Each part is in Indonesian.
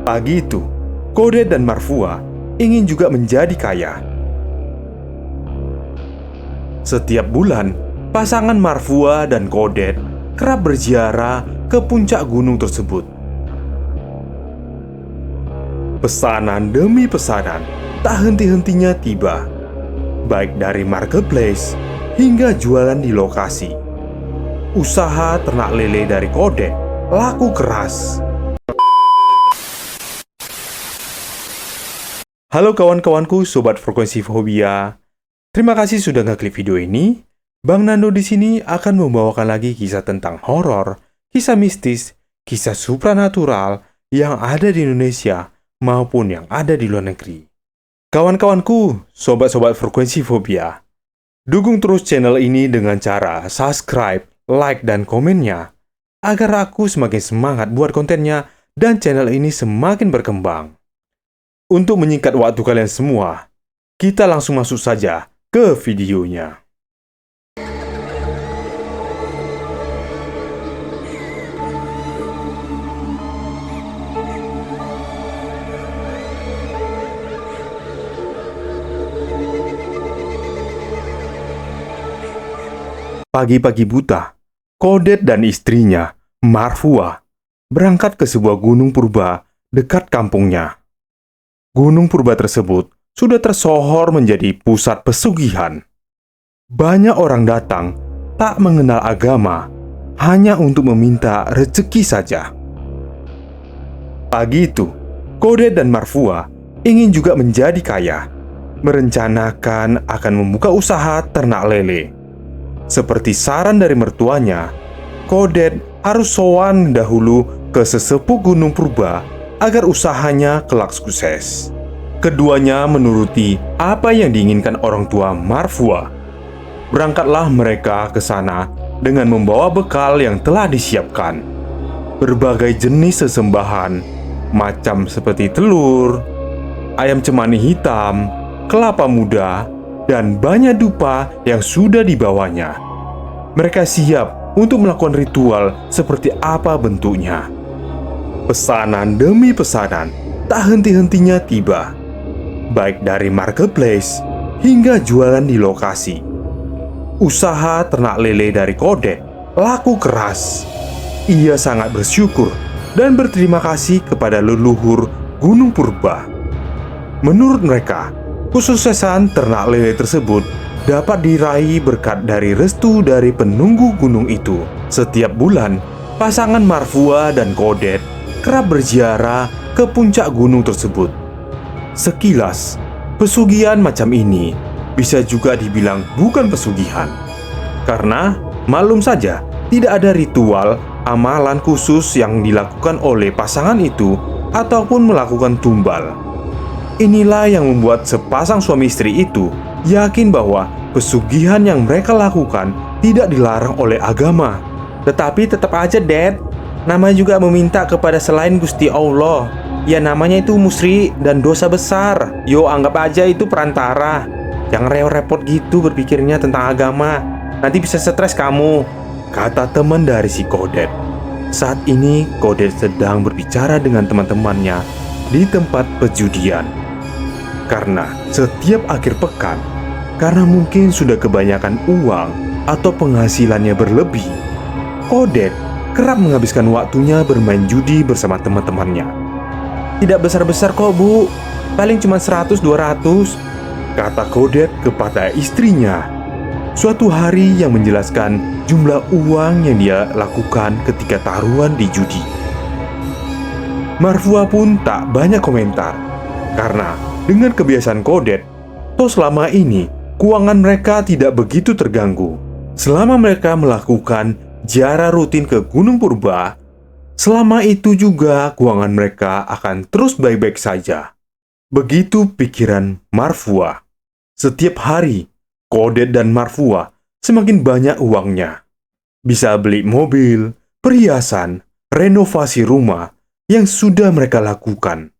Pagi itu, Kodet dan Marfua ingin juga menjadi kaya. Setiap bulan, pasangan Marfua dan Kodet kerap berziarah ke puncak gunung tersebut. Pesanan demi pesanan tak henti-hentinya tiba, baik dari marketplace hingga jualan di lokasi. Usaha ternak lele dari Kodet laku keras. Halo kawan-kawanku, sobat frekuensi fobia. Terima kasih sudah ngeklik video ini. Bang Nando di sini akan membawakan lagi kisah tentang horor, kisah mistis, kisah supranatural yang ada di Indonesia maupun yang ada di luar negeri. Kawan-kawanku, sobat-sobat frekuensi fobia, dukung terus channel ini dengan cara subscribe, like, dan komennya agar aku semakin semangat buat kontennya dan channel ini semakin berkembang. Untuk menyingkat waktu kalian semua, kita langsung masuk saja ke videonya. Pagi-pagi buta, Kodet dan istrinya, Marfua, berangkat ke sebuah gunung purba dekat kampungnya. Gunung purba tersebut sudah tersohor menjadi pusat pesugihan. Banyak orang datang tak mengenal agama, hanya untuk meminta rezeki saja. Pagi itu, Kodet dan Marfua ingin juga menjadi kaya, merencanakan akan membuka usaha ternak lele. Seperti saran dari mertuanya, Kodet harus sowan dahulu ke sesepuh gunung purba agar usahanya kelak sukses. Keduanya menuruti apa yang diinginkan orang tua Marfua. Berangkatlah mereka ke sana dengan membawa bekal yang telah disiapkan. Berbagai jenis sesembahan, macam seperti telur, ayam cemani hitam, kelapa muda, dan banyak dupa yang sudah dibawanya. Mereka siap untuk melakukan ritual seperti apa bentuknya. Pesanan demi pesanan tak henti-hentinya tiba, baik dari marketplace hingga jualan di lokasi. Usaha ternak lele dari Kodet laku keras. Ia sangat bersyukur dan berterima kasih kepada leluhur Gunung Purba. Menurut mereka, kesuksesan ternak lele tersebut dapat diraih berkat dari restu dari penunggu gunung itu. Setiap bulan, pasangan Marfua dan Kodet kerap berziarah ke puncak gunung tersebut. Sekilas, pesugihan macam ini bisa juga dibilang bukan pesugihan. Karena, maklum saja, tidak ada ritual amalan khusus yang dilakukan oleh pasangan itu ataupun melakukan tumbal. Inilah yang membuat sepasang suami istri itu yakin bahwa pesugihan yang mereka lakukan tidak dilarang oleh agama. Tetapi tetap aja, Dad, namanya juga meminta kepada selain Gusti Allah. Ya namanya itu musyrik dan dosa besar. Yo anggap aja itu perantara. Jangan repot-repot gitu berpikirnya tentang agama. Nanti bisa stres kamu, kata teman dari si Kodet. Saat ini Kodet sedang berbicara dengan teman-temannya di tempat perjudian. Karena setiap akhir pekan, karena mungkin sudah kebanyakan uang atau penghasilannya berlebih, Kodet kerap menghabiskan waktunya bermain judi bersama teman-temannya. Tidak besar-besar kok, Bu. Paling cuma 100-200, kata Kodet kepada istrinya. Suatu hari yang menjelaskan jumlah uang yang dia lakukan ketika taruhan di judi. Marfua pun tak banyak komentar, karena dengan kebiasaan Kodet, toh selama ini keuangan mereka tidak begitu terganggu. Selama mereka melakukan ziarah rutin ke Gunung Purba, selama itu juga keuangan mereka akan terus baik-baik saja. Begitu pikiran Marfua. Setiap hari, Kodet dan Marfua semakin banyak uangnya. Bisa beli mobil, perhiasan, renovasi rumah yang sudah mereka lakukan.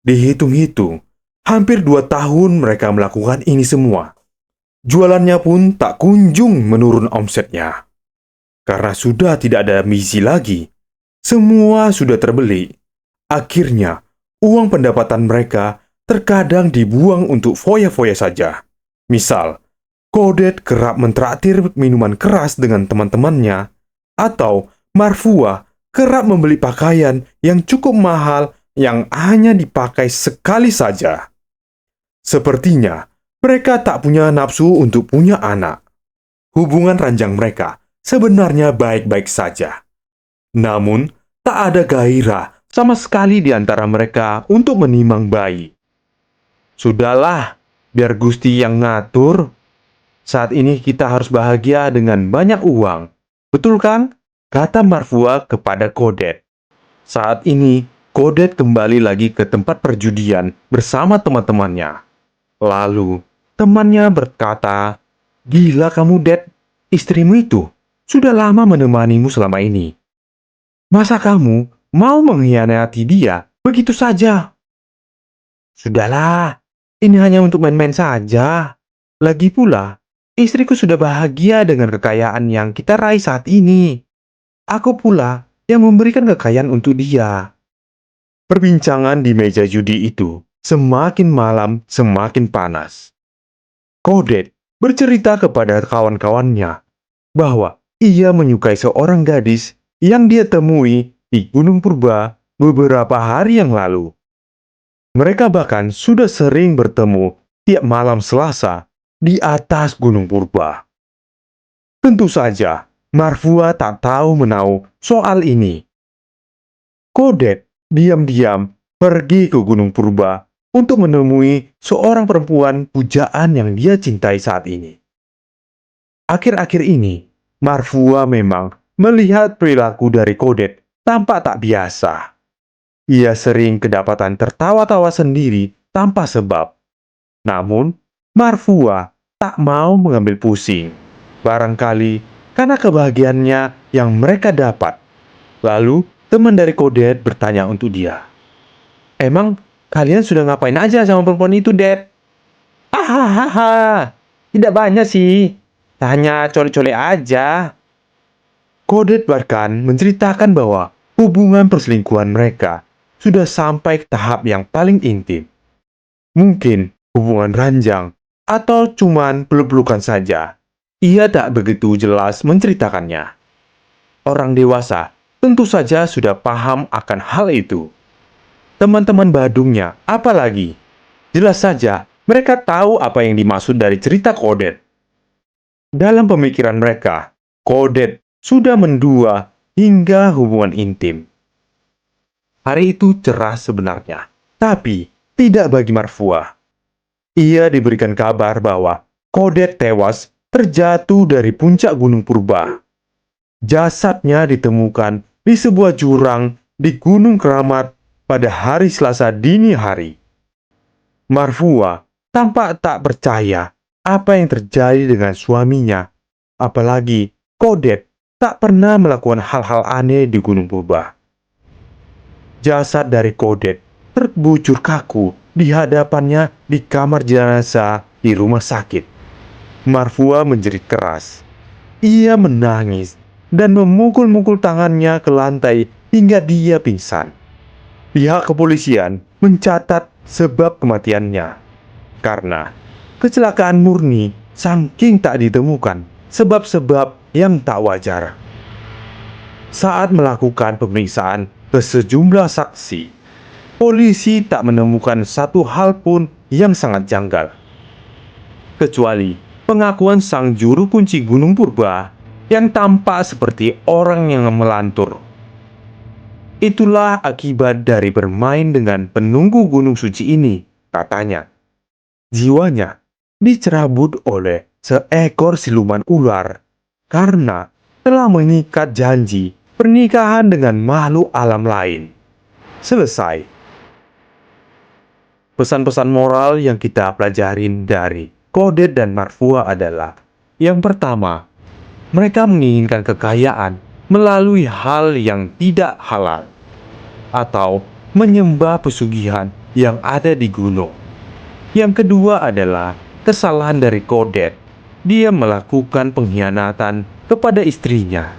Dihitung-hitung, hampir 2 tahun mereka melakukan ini semua. Jualannya pun tak kunjung menurun omsetnya. Karena sudah tidak ada misi lagi, semua sudah terbeli. Akhirnya, uang pendapatan mereka terkadang dibuang untuk foya-foya saja. Misal, Kodet kerap mentraktir minuman keras dengan teman-temannya, atau Marfua kerap membeli pakaian yang cukup mahal yang hanya dipakai sekali saja. Sepertinya mereka tak punya nafsu untuk punya anak. Hubungan ranjang mereka sebenarnya baik-baik saja. Namun, tak ada gairah sama sekali di antara mereka untuk menimang bayi. Sudahlah, biar Gusti yang ngatur. Saat ini kita harus bahagia dengan banyak uang. Betul kan? Kata Marfua kepada Kodet. Saat ini, Kodet kembali lagi ke tempat perjudian bersama teman-temannya. Lalu, temannya berkata, "Gila kamu, Det. Istrimu itu sudah lama menemanimu selama ini. Masa kamu mau mengkhianati dia begitu saja?" "Sudahlah, ini hanya untuk main-main saja. Lagi pula, istriku sudah bahagia dengan kekayaan yang kita raih saat ini. Aku pula yang memberikan kekayaan untuk dia." Perbincangan di meja judi itu semakin malam semakin panas. Kodet bercerita kepada kawan-kawannya bahwa ia menyukai seorang gadis yang dia temui di Gunung Purba beberapa hari yang lalu. Mereka bahkan sudah sering bertemu tiap malam Selasa di atas Gunung Purba. Tentu saja, Marfua tak tahu menahu soal ini. Kodet diam-diam pergi ke Gunung Purba untuk menemui seorang perempuan pujaan yang dia cintai saat ini. Akhir-akhir ini, Marfua memang melihat perilaku dari Kodet tampak tak biasa. Ia sering kedapatan tertawa-tawa sendiri tanpa sebab. Namun, Marfua tak mau mengambil pusing. Barangkali karena kebahagiaannya yang mereka dapat. Lalu, teman dari Kodet bertanya untuk dia, "Emang kalian sudah ngapain aja sama perempuan itu, Det?" "Hahaha, tidak banyak sih. Hanya colek-colek aja." Kodet bahkan menceritakan bahwa hubungan perselingkuhan mereka sudah sampai ke tahap yang paling intim. Mungkin hubungan ranjang atau cuman peluk-pelukan saja. Ia tak begitu jelas menceritakannya. Orang dewasa tentu saja sudah paham akan hal itu. Teman-teman Badungnya, apalagi. Jelas saja, mereka tahu apa yang dimaksud dari cerita Kodet. Dalam pemikiran mereka, Kodet sudah mendua hingga hubungan intim. Hari itu cerah sebenarnya, tapi tidak bagi Marfua. Ia diberikan kabar bahwa Kodet tewas terjatuh dari puncak Gunung Purba. Jasadnya ditemukan di sebuah jurang di Gunung Keramat pada hari Selasa dini hari. Marfua tampak tak percaya apa yang terjadi dengan suaminya, apalagi Kodet tak pernah melakukan hal-hal aneh di Gunung Purba. Jasad dari Kodet terbujur kaku di hadapannya di kamar jenazah di rumah sakit. Marfua menjerit keras. Ia menangis dan memukul-mukul tangannya ke lantai hingga dia pingsan. Pihak kepolisian mencatat sebab kematiannya karena kecelakaan murni saking tak ditemukan sebab-sebab yang tak wajar. Saat melakukan pemeriksaan ke sejumlah saksi, polisi tak menemukan satu hal pun yang sangat janggal, kecuali pengakuan sang juru kunci Gunung Purba yang tampak seperti orang yang melantur. Itulah akibat dari bermain dengan penunggu gunung suci ini, katanya. Jiwanya dicerabut oleh seekor siluman ular karena telah mengikat janji pernikahan dengan makhluk alam lain. Selesai. Pesan-pesan moral yang kita pelajarin dari Kodet dan Marfua adalah: yang pertama, mereka menginginkan kekayaan melalui hal yang tidak halal, atau menyembah pesugihan yang ada di gunung. Yang kedua adalah kesalahan dari Kodet. Dia melakukan pengkhianatan kepada istrinya.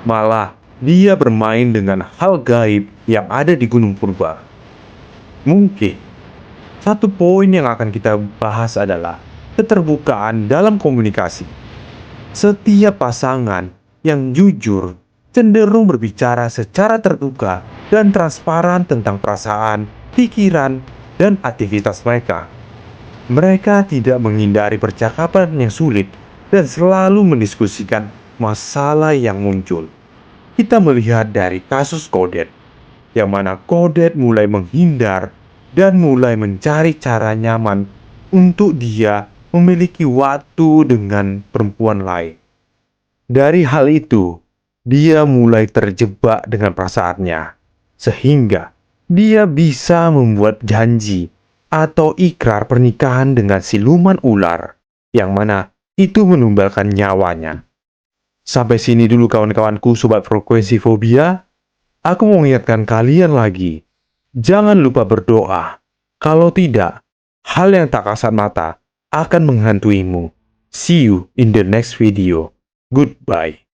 Malah dia bermain dengan hal gaib yang ada di Gunung Purba. Mungkin satu poin yang akan kita bahas adalah keterbukaan dalam komunikasi. Setiap pasangan yang jujur cenderung berbicara secara terbuka dan transparan tentang perasaan, pikiran, dan aktivitas mereka. Mereka tidak menghindari percakapan yang sulit dan selalu mendiskusikan masalah yang muncul. Kita melihat dari kasus Kodet, yang mana Kodet mulai menghindar dan mulai mencari cara nyaman untuk dia memiliki waktu dengan perempuan lain. Dari hal itu, dia mulai terjebak dengan perasaannya, sehingga dia bisa membuat janji atau ikrar pernikahan dengan siluman ular, yang mana itu menumbalkan nyawanya. Sampai sini dulu kawan-kawanku sobat frekuensi fobia. Aku mau mengingatkan kalian lagi, jangan lupa berdoa. Kalau tidak, hal yang tak kasat mata akan menghantuimu. See you in the next video. Goodbye.